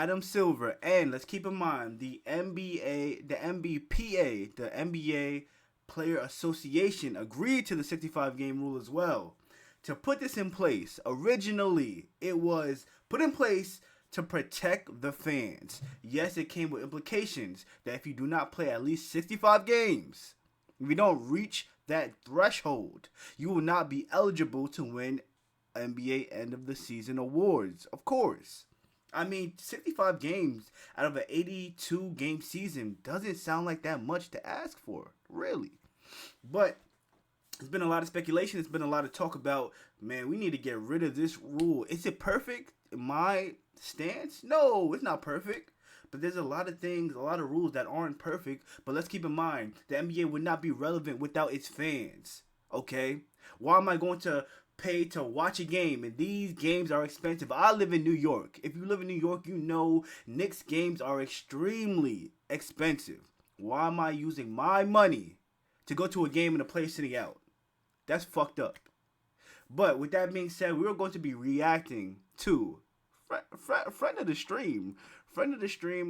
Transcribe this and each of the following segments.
Adam Silver, and let's keep in mind the NBA, the NBPA, the NBA Player Association agreed to the 65 game rule as well. To put this in place, originally it was put in place to protect the fans. Yes, it came with implications that if you do not play at least 65 games, if you don't reach that threshold, you will not be eligible to win NBA end of the season awards. Of course. I mean, 65 games out of an 82 game season doesn't sound like that much to ask for, really. But there's been a lot of speculation. There's been a lot of talk about, man, we need to get rid of this rule. Is it perfect? In my stance, no, it's not perfect. But there's a lot of things, a lot of rules that aren't perfect. But let's keep in mind, the NBA would not be relevant without its fans. Okay? Why am I going to pay to watch a game? And these games are expensive. I live in New York. If you live in New York, you know Knicks games are extremely expensive. Why am I using my money to go to a game and a player sitting out? That's fucked up. But with that being said, we're going to be reacting to friend of the stream,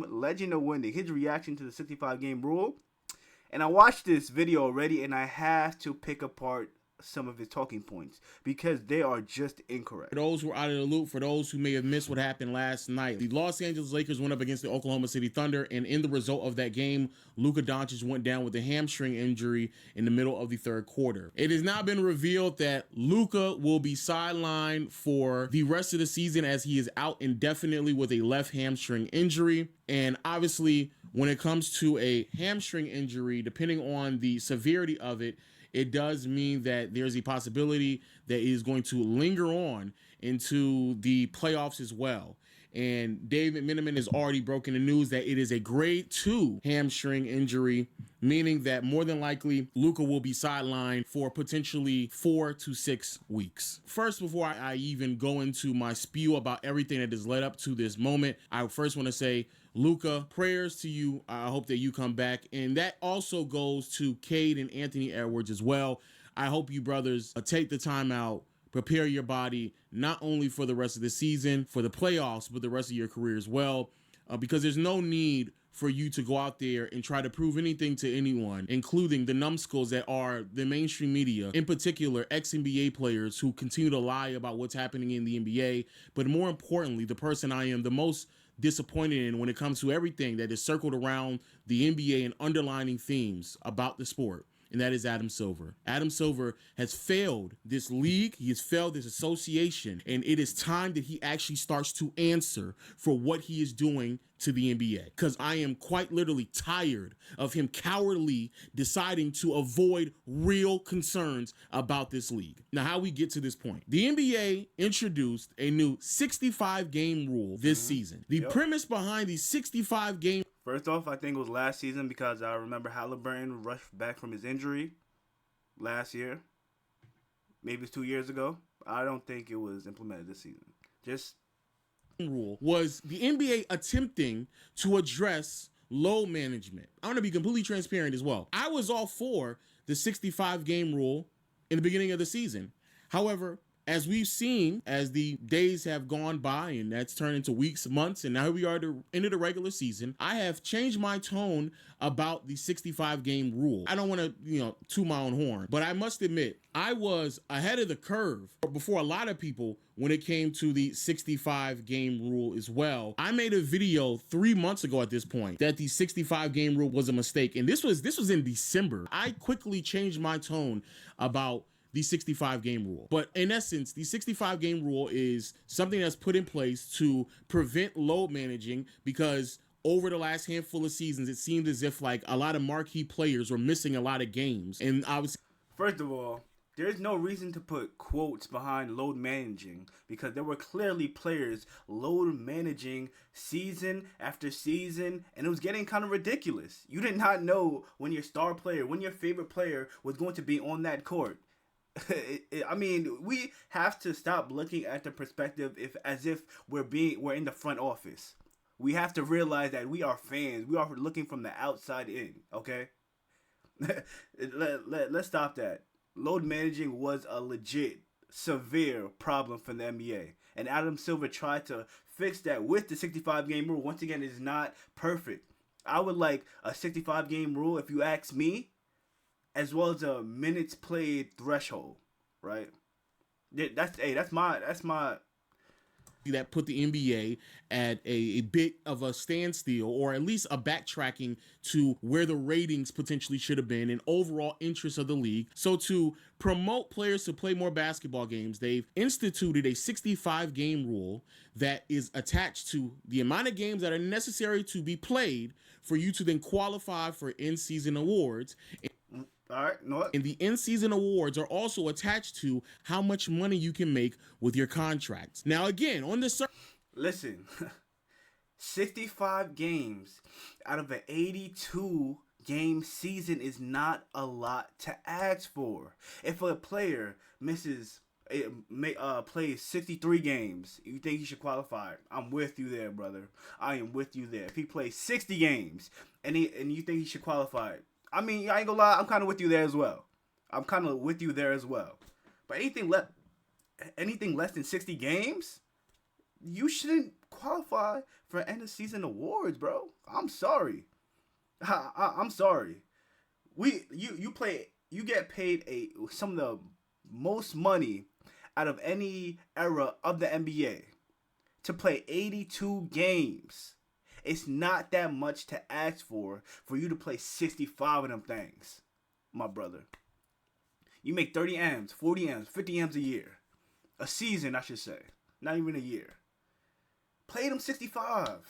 Legend of Windy, his reaction to the 65 game rule. And I watched this video already, and I have to pick apart some of his talking points because they are just incorrect. For those who are out of the loop, for those who may have missed what happened last night, the Los Angeles Lakers went up against the Oklahoma City Thunder, and in the result of that game, Luca Doncic went down with a hamstring injury in the middle of the third quarter. It has now been revealed that Luca will be sidelined for the rest of the season as he is out indefinitely with a left hamstring injury. And obviously, when it comes to a hamstring injury, depending on the severity of it, it does mean that there's a possibility that it is going to linger on into the playoffs as well. And David Miniman has already broken the news that it is a grade 2 hamstring injury, meaning that more than likely Luka will be sidelined for potentially 4 to 6 weeks. First, before I even go into my spiel about everything that has led up to this moment, I first want to say, Luca, prayers to you. I hope that you come back. And that also goes to Cade and Anthony Edwards as well. I hope you brothers take the time out, prepare your body, not only for the rest of the season, for the playoffs, but the rest of your career as well, because there's no need for you to go out there and try to prove anything to anyone, including the numbskulls that are the mainstream media, in particular ex-NBA players who continue to lie about what's happening in the NBA. But more importantly, the person I am the most disappointed in when it comes to everything that is circled around the NBA and underlining themes about the sport, and that is Adam Silver. Adam Silver has failed this league. He has failed this association, and it is time that he actually starts to answer for what he is doing to the NBA, because I am quite literally tired of him cowardly deciding to avoid real concerns about this league. Now, how we get to this point. The NBA introduced a new 65 game rule this season. The premise behind the 65 game. First off, I think it was last season because I remember Halliburton rushed back from his injury last year. Maybe it's 2 years ago. I don't think it was implemented this season. Just rule was the NBA attempting to address load management. I want to be completely transparent as well. I was all for the 65 game rule in the beginning of the season. However, as we've seen, as the days have gone by and that's turned into weeks, months, and now here we are at the end of the regular season, I have changed my tone about the 65 game rule. I don't want to, toot my own horn, but I must admit, I was ahead of the curve before a lot of people when it came to the 65 game rule as well. I made a video 3 months ago at this point that the 65 game rule was a mistake. And this was in December. I quickly changed my tone about the 65 game rule. But in essence, the 65 game rule is something that's put in place to prevent load managing, because over the last handful of seasons, it seemed as if like a lot of marquee players were missing a lot of games. And I was... First of all, there's no reason to put quotes behind load managing, because there were clearly players load managing season after season, and it was getting kind of ridiculous. You did not know when your star player, when your favorite player was going to be on that court. I mean, we have to stop looking at the perspective as if we're in the front office. We have to realize that we are fans. We are looking from the outside in, okay? Let's stop that. Load managing was a legit, severe problem for the NBA. And Adam Silver tried to fix that with the 65 game rule. Once again, it is not perfect. I would like a 65 game rule, if you ask me, as well as a minutes played threshold, right? That's my that put the NBA at a bit of a standstill, or at least a backtracking to where the ratings potentially should have been and overall interest of the league. So to promote players to play more basketball games, they've instituted a 65 game rule that is attached to the amount of games that are necessary to be played for you to then qualify for in-season awards. All right, know what? And the in-season awards are also attached to how much money you can make with your contracts. Now, again, on the listen, 65 games out of an 82 game season is not a lot to ask for. If a player plays 63 games, you think he should qualify? I'm with you there, brother. I am with you there. If he plays 60 games and you think he should qualify, I mean, I ain't gonna lie, I'm kind of with you there as well. But anything less than 60 games, you shouldn't qualify for end of season awards, bro. I'm sorry. I'm sorry. You get paid some of the most money out of any era of the NBA to play 82 games. It's not that much to ask for you to play 65 of them things, my brother. You make 30 M's, 40 M's, 50 M's a year. A season, I should say. Not even a year. Play them 65.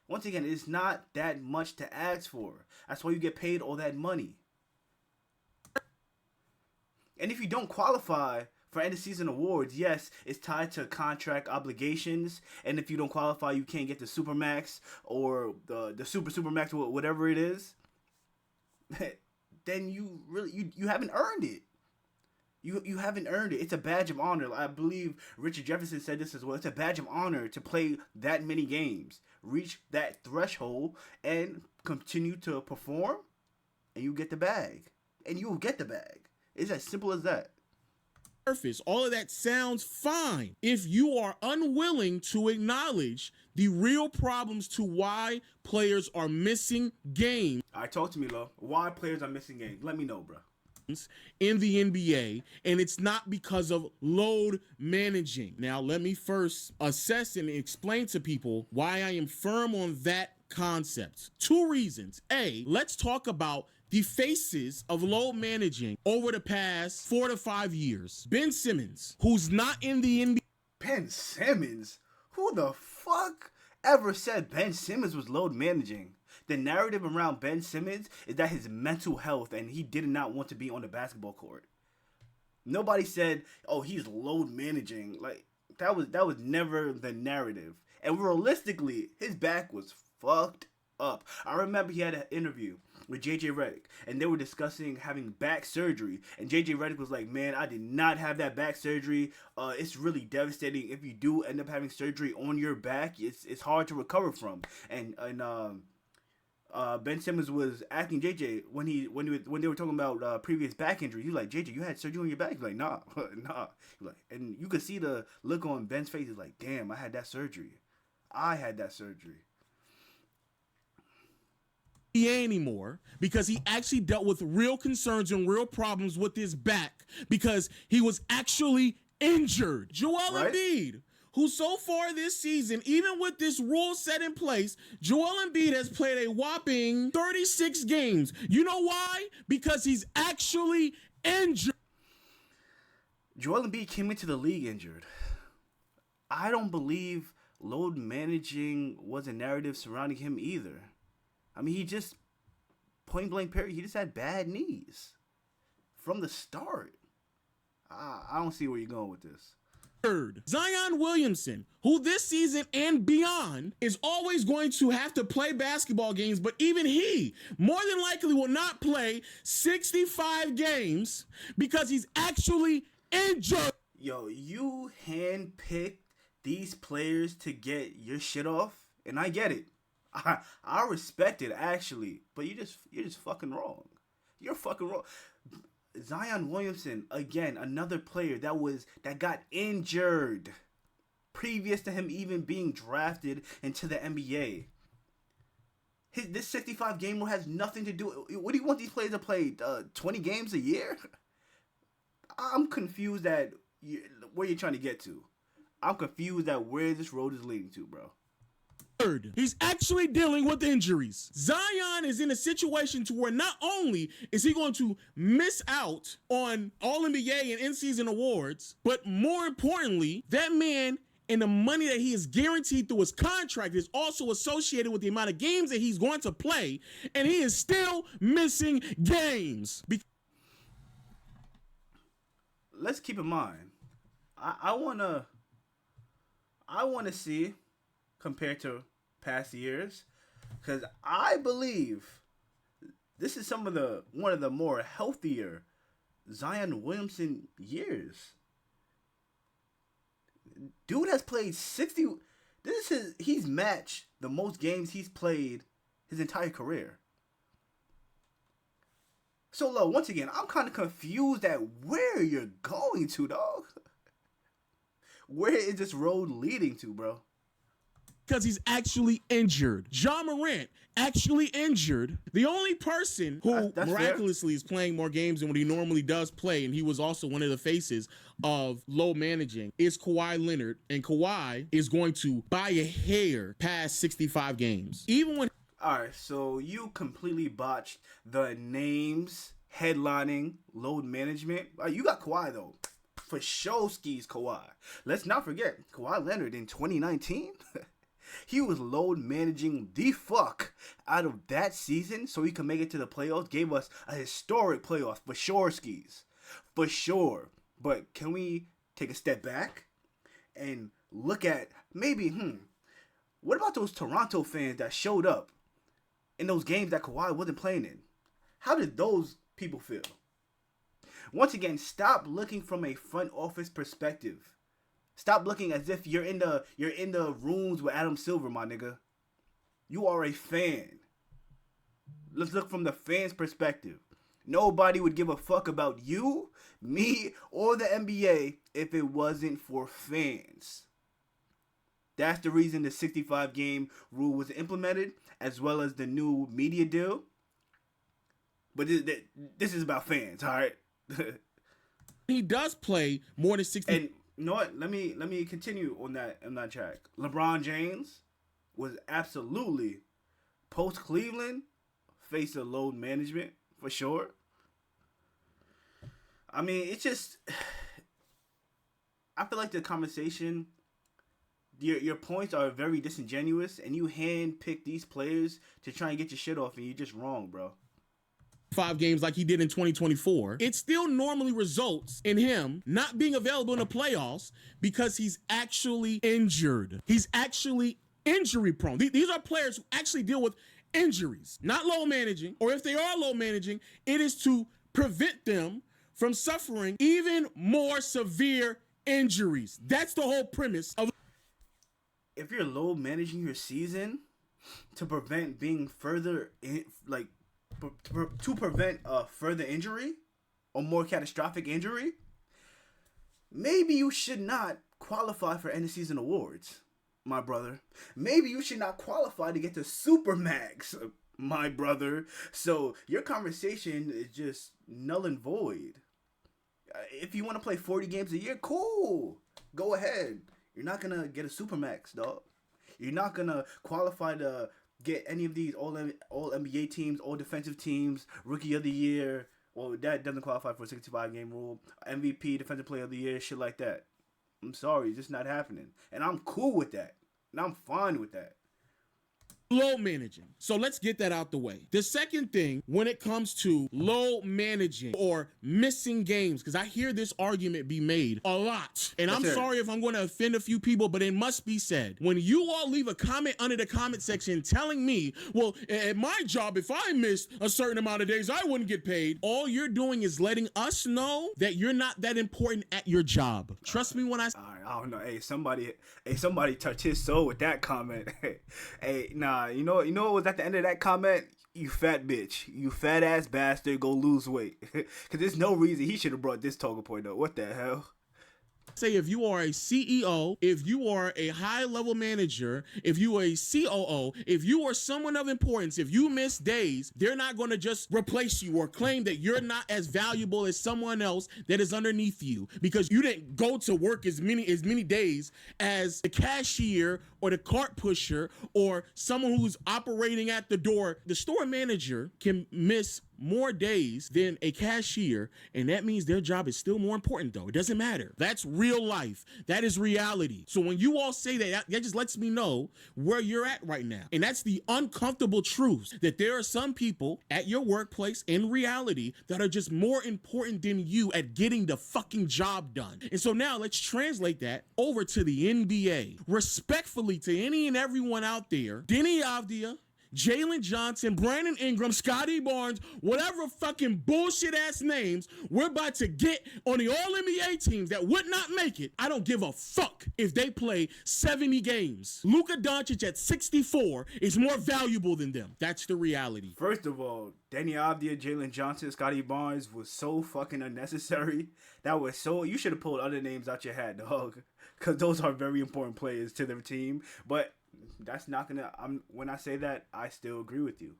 Once again, it's not that much to ask for. That's why you get paid all that money. And if you don't qualify for end of season awards, yes, it's tied to contract obligations, and if you don't qualify, you can't get the Supermax or the Supermax, whatever it is. Then you haven't earned it. You haven't earned it. It's a badge of honor. I believe Richard Jefferson said this as well. It's a badge of honor to play that many games, reach that threshold, and continue to perform, and you get the bag. And you'll get the bag. It's as simple as that. Surface, all of that sounds fine if you are unwilling to acknowledge the real problems to why players are missing games. All right, talk to me, Lo. Why players are missing games? Let me know, bro. In the NBA, and it's not because of load managing. Now, let me first assess and explain to people why I am firm on that concept. 2 reasons. A, let's talk about the faces of load managing over the past 4 to 5 years. Ben Simmons, who's not in the NBA. Ben Simmons? Who the fuck ever said Ben Simmons was load managing? The narrative around Ben Simmons is that his mental health and he did not want to be on the basketball court. Nobody said, oh, he's load managing. Like, that was never the narrative. And realistically, his back was fucked up. I remember he had an interview with JJ Redick, and they were discussing having back surgery, and JJ Redick was like, man, I did not have that back surgery. It's really devastating. If you do end up having surgery on your back, it's hard to recover from. And Ben Simmons was asking JJ when they were talking about previous back injury. He was like, JJ, you had surgery on your back? He's like, nah. He's like, and you could see the look on Ben's face. He's like, damn, I had that surgery. Anymore, because he actually dealt with real concerns and real problems with his back because he was actually injured. Joel Embiid, who so far this season, even with this rule set in place, Joel Embiid has played a whopping 36 games. You know why? Because he's actually injured. Joel Embiid came into the league injured. I don't believe load managing was a narrative surrounding him either. I mean, he just, point blank period, he just had bad knees from the start. I don't see where you're going with this. Zion Williamson, who this season and beyond is always going to have to play basketball games, but even he more than likely will not play 65 games because he's actually injured. Yo, you handpicked these players to get your shit off, and I get it. I respect it, actually, but you're just fucking wrong. You're fucking wrong. Zion Williamson, again, another player that got injured. previous to him even being drafted into the NBA. This 65 game rule has nothing to do. What do you want these players to play? 20 games a year? I'm confused at where you're trying to get to. I'm confused at where this road is leading to, bro. He's actually dealing with injuries. Zion is in a situation to where not only is he going to miss out on All-NBA and in-season awards, but more importantly, that man and the money that he is guaranteed through his contract is also associated with the amount of games that he's going to play, and he is still missing games. Let's keep in mind, I wanna see, compared to past years, because I believe this is one of the more healthier Zion Williamson years. Dude has played 60. He's matched the most games he's played his entire career. So, low, once again, I'm kind of confused at where you're going to, dog. Where is this road leading to, bro? Because he's actually injured. Ja Morant, actually injured. The only person who that's miraculously is playing more games than what he normally does play, and he was also one of the faces of low managing, is Kawhi Leonard. And Kawhi is going to, by a hair, pass 65 games. Even when... All right, so you completely botched the names, headlining, load management. You got Kawhi, though. For sure, skis Kawhi. Let's not forget, Kawhi Leonard in 2019... He was load managing the fuck out of that season so he could make it to the playoffs. Gave us a historic playoff for sure, skis. For sure. But can we take a step back and look at maybe, what about those Toronto fans that showed up in those games that Kawhi wasn't playing in? How did those people feel? Once again, stop looking from a front office perspective. Stop looking as if you're in the rooms with Adam Silver, my nigga. You are a fan. Let's look from the fan's perspective. Nobody would give a fuck about you, me, or the NBA if it wasn't for fans. That's the reason the 65 game rule was implemented, as well as the new media deal. But this is about fans, all right? he does play more than 60. And you know what? Let me continue on that track. LeBron James was absolutely post Cleveland face of load management for sure. I mean, it's just I feel like the conversation, your points are very disingenuous, and you handpick these players to try and get your shit off, and you're just wrong, bro. 5 games like he did in 2024, it still normally results in him not being available in the playoffs because he's actually injured. He's actually injury prone. These are players who actually deal with injuries, not low managing, or if they are low managing, it is to prevent them from suffering even more severe injuries. That's the whole premise of... If you're low managing your season to prevent being further to prevent further injury or more catastrophic injury, maybe you should not qualify for end of season awards, my brother. Maybe you should not qualify to get to Supermax, my brother. So your conversation is just null and void. If you want to play 40 games a year, cool. Go ahead. You're not going to get a Supermax, dog. You're not going to qualify to get any of these all NBA teams, all defensive teams, rookie of the year. Well, that doesn't qualify for a 65 game rule. MVP, defensive player of the year, shit like that. I'm sorry, it's just not happening. And I'm cool with that. And I'm fine with that. Low managing. So let's get that out the way. The second thing, when it comes to low managing or missing games, because I hear this argument be made a lot, and I'm sorry if I'm going to offend a few people, but it must be said. When you all leave a comment under the comment section telling me, well, at my job, if I missed a certain amount of days, I wouldn't get paid. All you're doing is letting us know that you're not that important at your job. Trust me when I... All right, I don't know. Hey, somebody touched his soul with that comment. Hey, nah. You know what was at the end of that comment? You fat bitch. You fat ass bastard. Go lose weight. Because there's no reason he should have brought this talking point up. What the hell? Say if you are a CEO, if you are a high-level manager, if you are a COO, if you are someone of importance, if you miss days, they're not going to just replace you or claim that you're not as valuable as someone else that is underneath you because you didn't go to work as many days as the cashier or the cart pusher or someone who's operating at the door. The store manager can miss more days than a cashier, and that means their job is still more important, though. It doesn't matter. That's real life. That is reality. So when you all say that just lets me know where you're at right now. And that's the uncomfortable truth, that there are some people at your workplace in reality that are just more important than you at getting the fucking job done. And so now let's translate that over to the NBA. Respectfully to any and everyone out there, Denny Avdia, Jalen Johnson, Brandon Ingram, Scotty Barnes, whatever fucking bullshit ass names we're about to get on the All-NBA teams that would not make it. I don't give a fuck if they play 70 games. Luca Doncic at 64 is more valuable than them. That's the reality. First of all, Danny Avdia, Jalen Johnson, Scotty Barnes was so fucking unnecessary. That was so... You should have pulled other names out your hat, dog. Because those are very important players to their team. But... that's not gonna. When I say that, I still agree with you.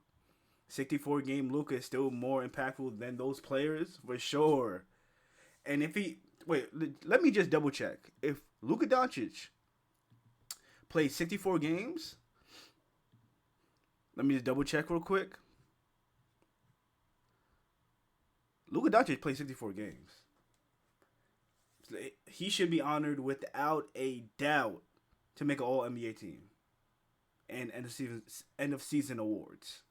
64 game Luka is still more impactful than those players for sure. And if he let me just double check. If Luka Doncic played 64 games, let me just double check real quick. Luka Doncic played 64 games. He should be honored without a doubt to make an All NBA team. And end of season awards.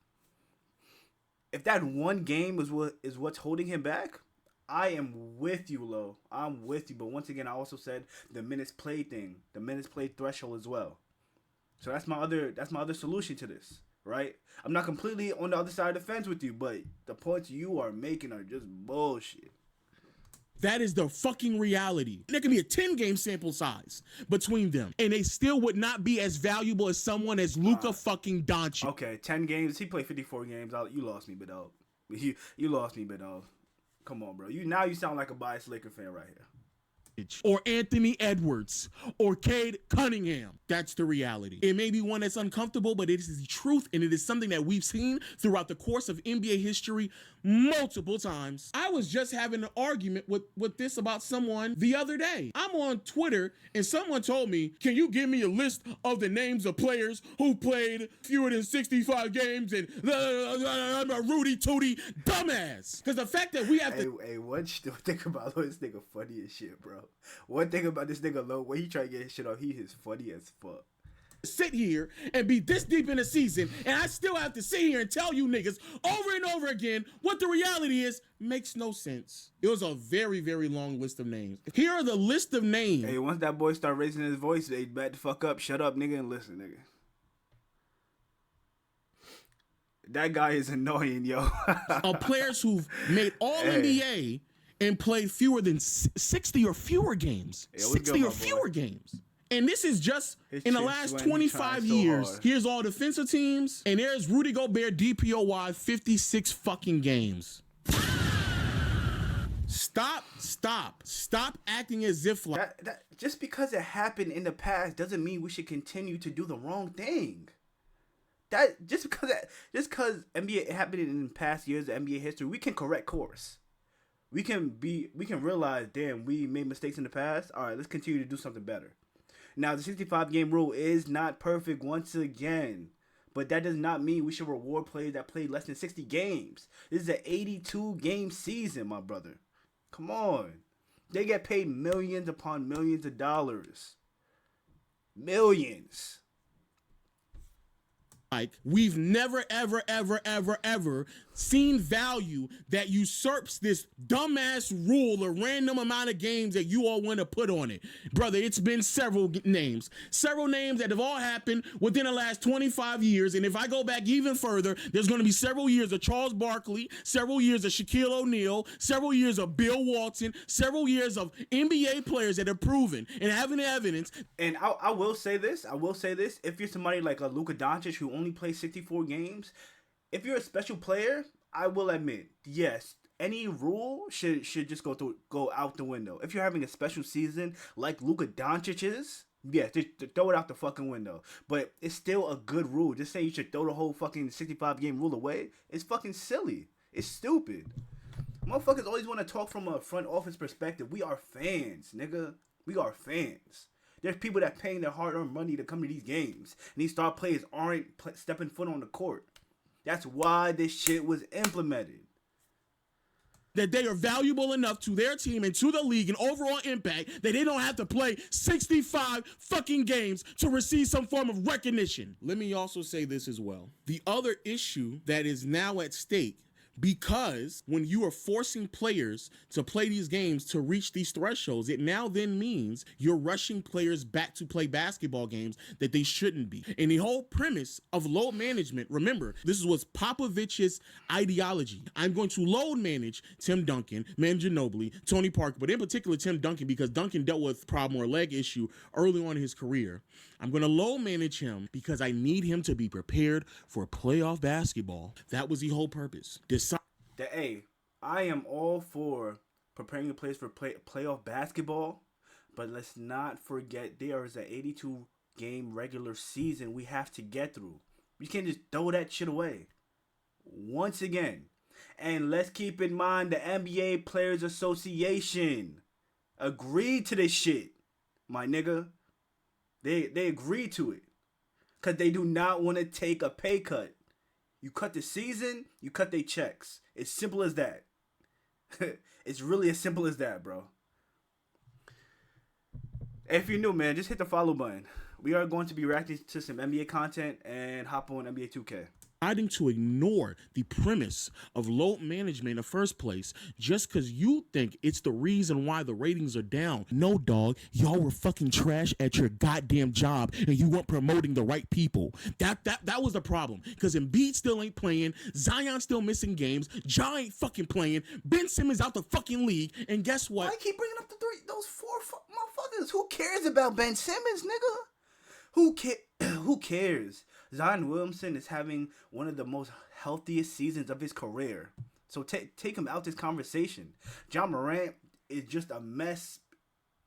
If that one game is what's holding him back, I am with you, Lo. I'm with you. But once again, I also said the minutes played thing, the minutes played threshold as well. So that's my other solution to this, right? I'm not completely on the other side of the fence with you, but the points you are making are just bullshit. That is the fucking reality. There can be a 10-game sample size between them, and they still would not be as valuable as someone as Luca fucking Doncic. Okay, 10 games. He played 54 games. You lost me, big dog. You lost me, big dog. Come on, bro. You sound like a biased Laker fan right here. Or Anthony Edwards, or Cade Cunningham. That's the reality. It may be one that's uncomfortable, but it is the truth, and it is something that we've seen throughout the course of NBA history multiple times. I was just having an argument with this about someone the other day. I'm on Twitter, and someone told me, can you give me a list of the names of players who played fewer than 65 games and I'm a Rudy Tooty dumbass? Because the fact that we have to... Hey, one thing about this nigga funny as shit, bro. One thing about this nigga Low, when he try to get his shit off, he is funny as fuck. Sit here and be this deep in the season, and I still have to sit here and tell you niggas over and over again what the reality is. Makes no sense. It was a very, very long list of names. Here are the list of names. Hey, once that boy start raising his voice, they back the fuck up, shut up, nigga, and listen, nigga. That guy is annoying, yo. Of players who've made all NBA and played fewer than 60 or fewer games. 60 or fewer games. And this is just in the last 25 years. So here's all defensive teams, and there's Rudy Gobert DPOY 56 fucking games. Stop acting as if like that just because it happened in the past doesn't mean we should continue to do the wrong thing. That just because NBA happened in past years of NBA history, we can correct course. We can realize, damn, we made mistakes in the past. All right, let's continue to do something better. Now, the 65 game rule is not perfect once again, but that does not mean we should reward players that played less than 60 games. This is an 82 game season, my brother. Come on. They get paid millions upon millions of dollars. Millions. Like, we've never, ever seen value that usurps this dumbass rule or random amount of games that you all want to put on it. Brother, it's been several names that have all happened within the last 25 years. And if I go back even further, there's going to be several years of Charles Barkley, several years of Shaquille O'Neal, several years of Bill Walton, several years of NBA players that have proven and having evidence. And I will say this. If you're somebody like a Luca Doncic who only plays 64 games, if you're a special player, I will admit, yes, any rule should just go out the window. If you're having a special season like Luca Doncic is, yeah, just throw it out the fucking window. But it's still a good rule. Just say you should throw the whole fucking 65 game rule away. It's fucking silly. It's stupid. Motherfuckers always want to talk from a front office perspective. We are fans, nigga. We are fans. There's people that paying their hard-earned money to come to these games, and these star players aren't stepping foot on the court. That's why this shit was implemented. That they are valuable enough to their team and to the league and overall impact that they don't have to play 65 fucking games to receive some form of recognition. Let me also say this as well. The other issue that is now at stake, because when you are forcing players to play these games to reach these thresholds, it now then means you're rushing players back to play basketball games that they shouldn't be. And the whole premise of load management, remember, this was Popovich's ideology. I'm going to load manage Tim Duncan, Manu Ginobili, Tony Parker, but in particular Tim Duncan, because Duncan dealt with a problem or leg issue early on in his career. I'm going to low manage him because I need him to be prepared for playoff basketball. That was the whole purpose. I am all for preparing the players for playoff basketball, but let's not forget there is an 82 game regular season we have to get through. We can't just throw that shit away. Once again. And let's keep in mind the NBA Players Association agreed to this shit, my nigga. They agreed to it. Because they do not want to take a pay cut. You cut the season, you cut their checks. It's simple as that. It's really as simple as that, bro. If you're new, man, just hit the follow button. We are going to be reacting to some NBA content and hop on NBA 2K. To ignore the premise of load management in the first place just because you think it's the reason why the ratings are down. No, dog, y'all were fucking trash at your goddamn job and you weren't promoting the right people. That was the problem, because Embiid still ain't playing, Zion still missing games, Ja ain't fucking playing, Ben Simmons out the fucking league, and guess what? I keep bringing up those four motherfuckers. Who cares about Ben Simmons, nigga? Who cares? Zion Williamson is having one of the most healthiest seasons of his career. So take him out this conversation. John Morant is just a mess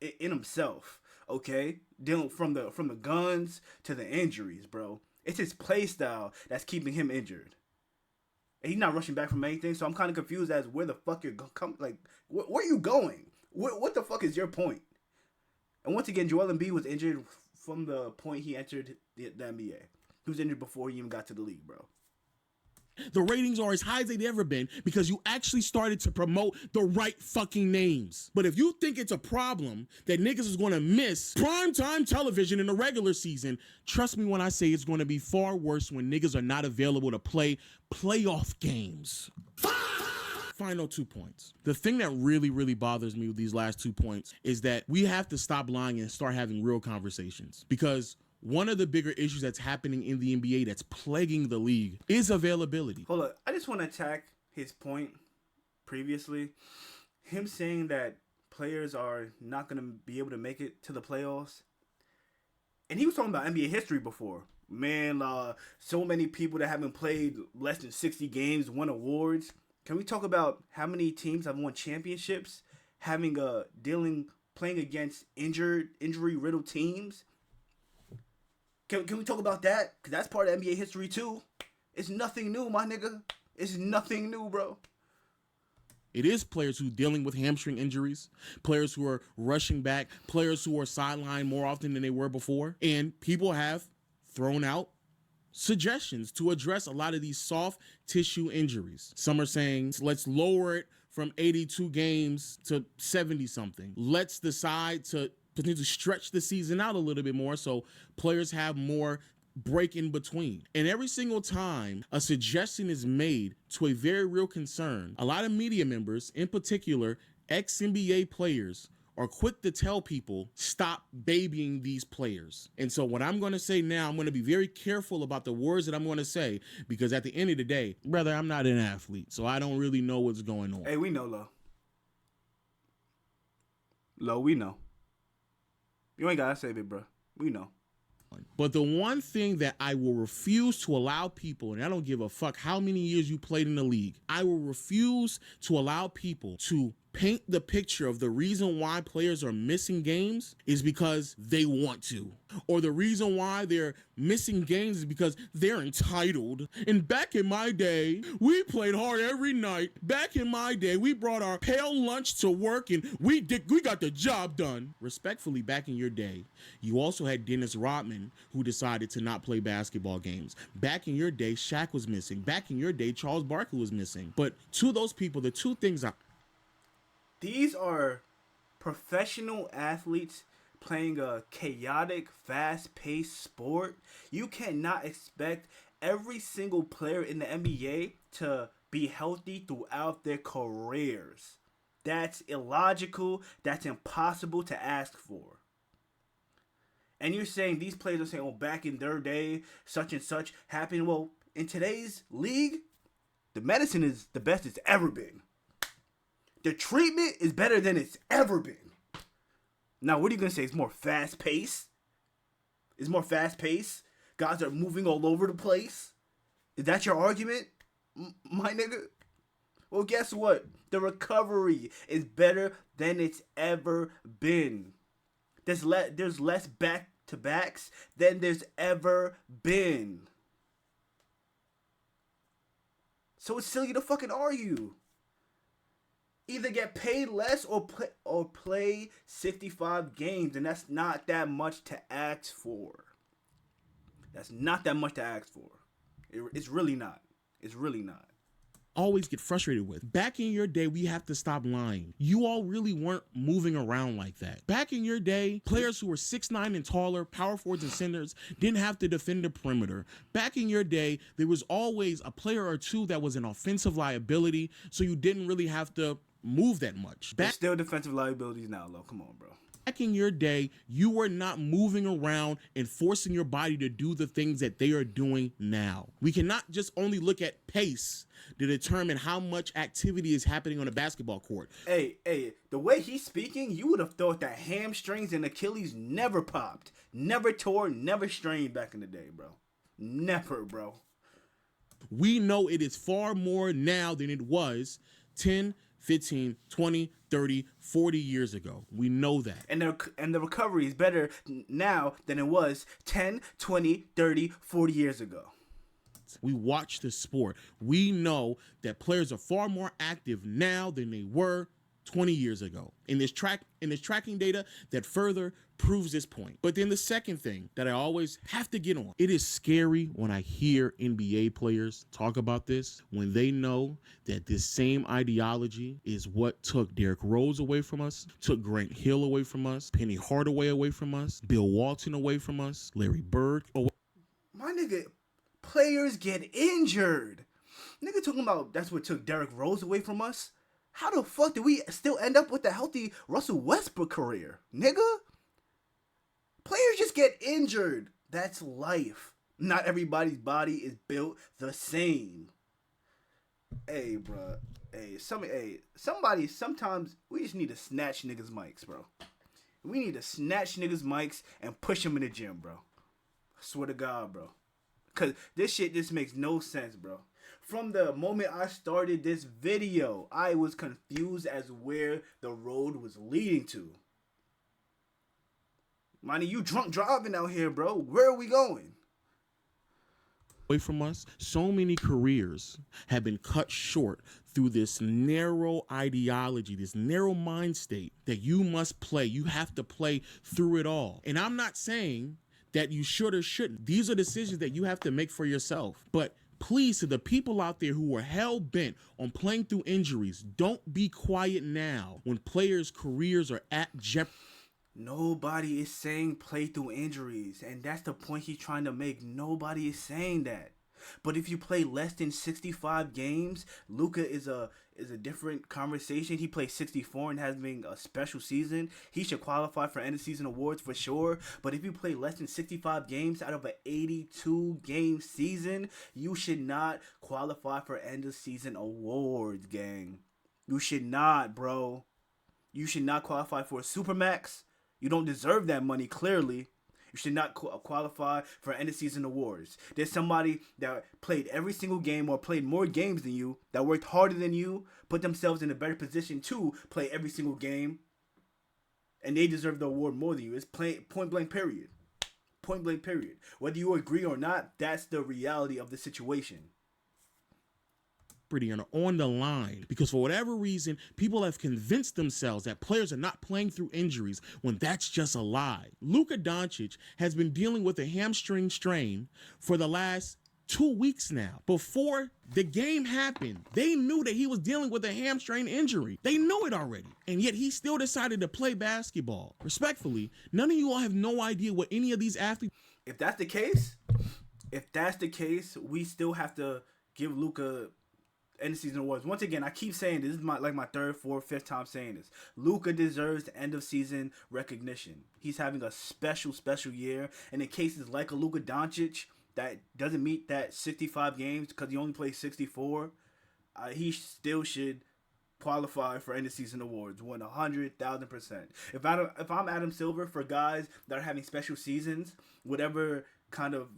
in himself, okay? Dealing from the guns to the injuries, bro. It's his play style that's keeping him injured. And he's not rushing back from anything, so I'm kind of confused as where the fuck you're where are you going? What the fuck is your point? And once again, Joel Embiid was injured from the point he entered the NBA. He was injured before he even got to the league, bro. The ratings are as high as they've ever been because you actually started to promote the right fucking names. But if you think it's a problem that niggas is going to miss primetime television in the regular season, trust me when I say it's going to be far worse when niggas are not available to play playoff games. Final 2 points. The thing that really, really bothers me with these last 2 points is that we have to stop lying and start having real conversations, because one of the bigger issues that's happening in the NBA that's plaguing the league is availability. Hold up. I just want to attack his point previously. Him saying that players are not going to be able to make it to the playoffs. And he was talking about NBA history before. Man, so many people that haven't played less than 60 games won awards. Can we talk about how many teams have won championships playing against injury-riddled teams? Can we talk about that? Because that's part of NBA history, too. It's nothing new, my nigga. It's nothing new, bro. It is players who are dealing with hamstring injuries, players who are rushing back, players who are sidelined more often than they were before. And people have thrown out suggestions to address a lot of these soft tissue injuries. Some are saying, let's lower it from 82 games to 70-something. Let's decide to need to stretch the season out a little bit more so players have more break in between. And every single time a suggestion is made to a very real concern, a lot of media members, in particular ex-NBA players, are quick to tell people, stop babying these players. And so what I'm going to say now, I'm going to be very careful about the words that I'm going to say, because at the end of the day, brother, I'm not an athlete, so I don't really know what's going on. Hey, we know, Lo. Lo, we know. You ain't got to save it, bro. We know. But the one thing that I will refuse to allow people, and I don't give a fuck how many years you played in the league, I will refuse to allow people to paint the picture of the reason why players are missing games is because they want to. Or the reason why they're missing games is because they're entitled. And back in my day, we played hard every night. Back in my day, we brought our pale lunch to work and we got the job done. Respectfully, back in your day, you also had Dennis Rodman who decided to not play basketball games. Back in your day, Shaq was missing. Back in your day, Charles Barkley was missing. But to those people, the two things these are professional athletes playing a chaotic, fast-paced sport. You cannot expect every single player in the NBA to be healthy throughout their careers. That's illogical. That's impossible to ask for. And you're saying these players are saying, oh, back in their day, such and such happened. Well, in today's league, the medicine is the best it's ever been. The treatment is better than it's ever been. Now, what are you going to say? It's more fast-paced? It's more fast-paced? Guys are moving all over the place? Is that your argument, my nigga? Well, guess what? The recovery is better than it's ever been. There's less back-to-backs than there's ever been. So it's silly to fucking argue. Either get paid less or play 65 games, and that's not that much to ask for. That's not that much to ask for. It's really not. It's really not. Always get frustrated with. Back in your day, we have to stop lying. You all really weren't moving around like that. Back in your day, players who were 6'9" and taller, power forwards and centers, didn't have to defend the perimeter. Back in your day, there was always a player or two that was an offensive liability, so you didn't really have to move that much. There's still defensive liabilities now, Lo. Come on, bro. Back in your day, you were not moving around and forcing your body to do the things that they are doing now. We cannot just only look at pace to determine how much activity is happening on a basketball court. Hey, the way he's speaking, you would have thought that hamstrings and Achilles never popped, never tore, never strained back in the day, bro. Never, bro. We know it is far more now than it was 10, 15, 20, 30, 40 years ago. We know that. And the recovery is better now than it was 10, 20, 30, 40 years ago. We watch the sport. We know that players are far more active now than they were 20 years ago. In this tracking data that further proves this point. But then the second thing that I always have to get on, it is scary when I hear NBA players talk about this, when they know that this same ideology is what took Derrick Rose away from us, took Grant Hill away from us, Penny Hardaway away from us, Bill Walton away from us, Larry Bird away. My nigga, players get injured. Nigga talking about that's what took Derrick Rose away from us? How the fuck did we still end up with a healthy Russell Westbrook career? Nigga? Players just get injured. That's life. Not everybody's body is built the same. Hey, bro. Sometimes we just need to snatch niggas' mics, bro. We need to snatch niggas' mics and push them in the gym, bro. I swear to God, bro. Because this shit just makes no sense, bro. From the moment I started this video, I was confused as where the road was leading to. Money, you drunk driving out here, bro. Where are we going? Away from us, so many careers have been cut short through this narrow ideology, this narrow mind state that you must play. You have to play through it all. And I'm not saying that you should or shouldn't. These are decisions that you have to make for yourself. But please, to the people out there who are hell-bent on playing through injuries, don't be quiet now when players' careers are at jeopardy. Nobody is saying play through injuries, and that's the point he's trying to make. Nobody is saying that. But if you play less than 65 games, Luca is a different conversation. He plays 64 and having a special season. He should qualify for end of season awards for sure. But if you play less than 65 games out of an 82 game season, you should not qualify for end of season awards, gang. You should not, bro. You should not qualify for a Supermax. You don't deserve that money, clearly. You should not qualify for end of season awards. There's somebody that played every single game or played more games than you, that worked harder than you, put themselves in a better position to play every single game, and they deserve the award more than you. It's point blank period. Point blank period. Whether you agree or not, that's the reality of the situation. On the line, because for whatever reason, people have convinced themselves that players are not playing through injuries when that's just a lie. Luca Doncic has been dealing with a hamstring strain for the last 2 weeks now. Before the game happened, they knew that he was dealing with a hamstring injury. They knew it already. And yet he still decided to play basketball. Respectfully, none of you all have no idea what any of these athletes... If that's the case, we still have to give Luca end of season awards. Once again, I keep saying this is my third, fourth, fifth time saying this. Luca deserves the end of season recognition. He's having a special year. And in cases like a Luca Doncic that doesn't meet that 65 games because he only plays 64, he still should qualify for end of season awards 100,000%. If I'm Adam Silver, for guys that are having special seasons, whatever kind of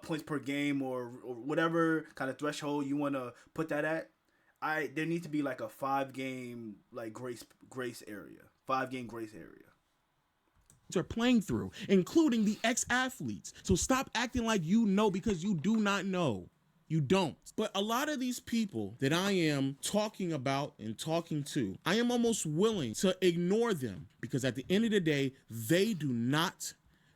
points per game or whatever kind of threshold you want to put that at, there needs to be like a 5-game like grace area. 5-game grace area. Are playing through, including the ex-athletes. So stop acting like you know, because you do not know. You don't. But a lot of these people that I am talking about and talking to, I am almost willing to ignore them, because at the end of the day, they do not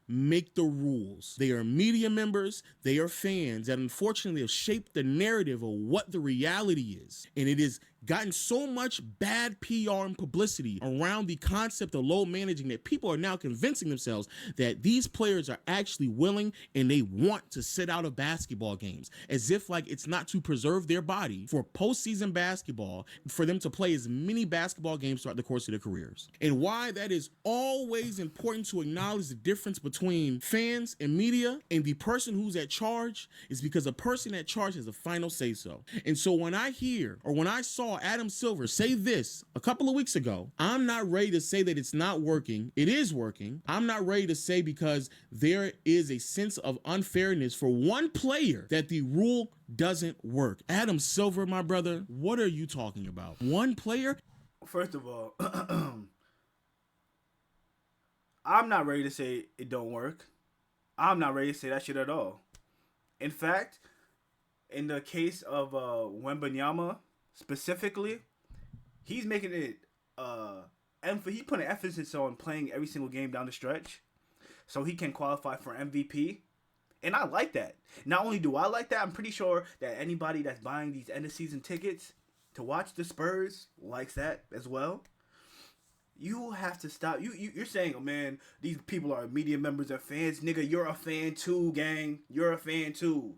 make the rules. They are media members, they are fans that unfortunately have shaped the narrative of what the reality is. And it has gotten so much bad PR and publicity around the concept of load managing that people are now convincing themselves that these players are actually willing and they want to sit out of basketball games, as if like it's not to preserve their body for postseason basketball, for them to play as many basketball games throughout the course of their careers. And why that is always important to acknowledge the difference between fans and media and the person who's at charge is because the person at charge has a final say so. And so when I hear, or when I saw Adam Silver say this a couple of weeks ago, I'm not ready to say that it's not working. It is working. I'm not ready to say, because there is a sense of unfairness for one player, that the rule doesn't work. Adam Silver, my brother, what are you talking about? One player? First of all, I'm not ready to say it don't work. I'm not ready to say that shit at all. In fact, in the case of Wembanyama specifically, he's making it he put an emphasis on playing every single game down the stretch so he can qualify for MVP. And I like that. Not only do I like that, I'm pretty sure that anybody that's buying these end of season tickets to watch the Spurs likes that as well. You have to stop. You're saying, oh man, these people are media members and fans. Nigga, you're a fan too, gang. You're a fan too.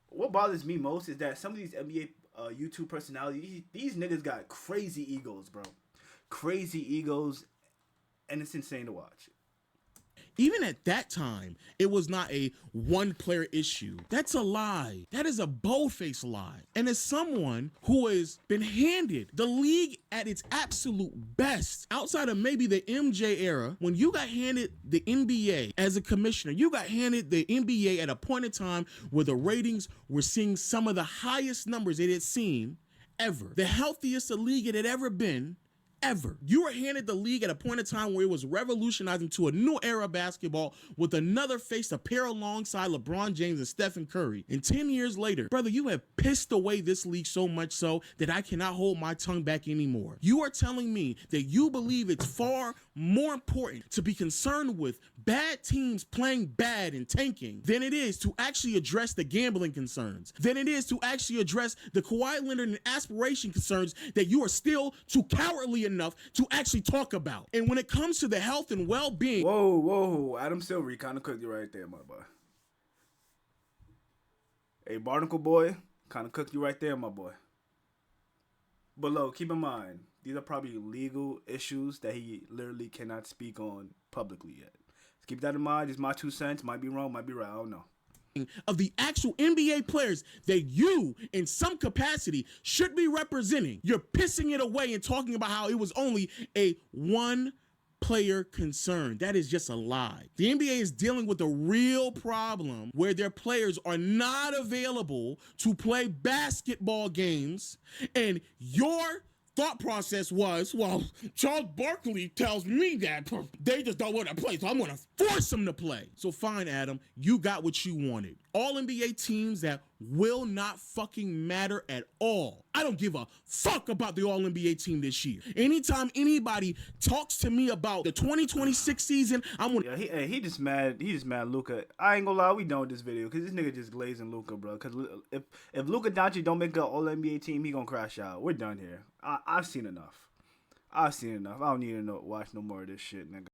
What bothers me most is that some of these NBA YouTube personalities, these niggas got crazy egos, bro. Crazy egos, and it's insane to watch. Even at that time, it was not a one-player issue. That's a lie. That is a bold-faced lie. And as someone who has been handed the league at its absolute best, outside of maybe the MJ era, when you got handed the NBA as a commissioner, you got handed the NBA at a point in time where the ratings were seeing some of the highest numbers it had seen ever. The healthiest the league had ever been. Ever. You were handed the league at a point in time where it was revolutionizing to a new era of basketball, with another face to pair alongside LeBron James and Stephen Curry. And 10 years later, brother, you have pissed away this league so much so that I cannot hold my tongue back anymore. You are telling me that you believe it's far more important to be concerned with bad teams playing bad and tanking than it is to actually address the gambling concerns, than it is to actually address the Kawhi Leonard and aspiration concerns that you are still too cowardly enough to actually talk about. And when it comes to the health and well-being... Whoa, Adam Silver, you kind of cooked you right there, my boy. Hey, Barnacle boy, kind of cooked you right there, my boy. But look, keep in mind, these are probably legal issues that he literally cannot speak on publicly yet. Just keep that in mind. It's my 2 cents. Might be wrong, might be right. I don't know. Of the actual NBA players that you, in some capacity, should be representing. You're pissing it away and talking about how it was only a one player concern. That is just a lie. The NBA is dealing with a real problem where their players are not available to play basketball games, and your thought process was, well, Charles Barkley tells me that they just don't want to play, so I'm going to force them to play. So fine, Adam, you got what you wanted. All NBA teams that will not fucking matter at all. I don't give a fuck about the All NBA team this year. Anytime anybody talks to me about the 2026 season, I'm gonna. Yeah, he just mad. He just mad, Luca. I ain't gonna lie, we done with this video because this nigga just glazing Luca, bro. Because if Luca Doncic don't make an All NBA team, he gonna crash out. We're done here. I've seen enough. I don't need to watch no more of this shit, nigga.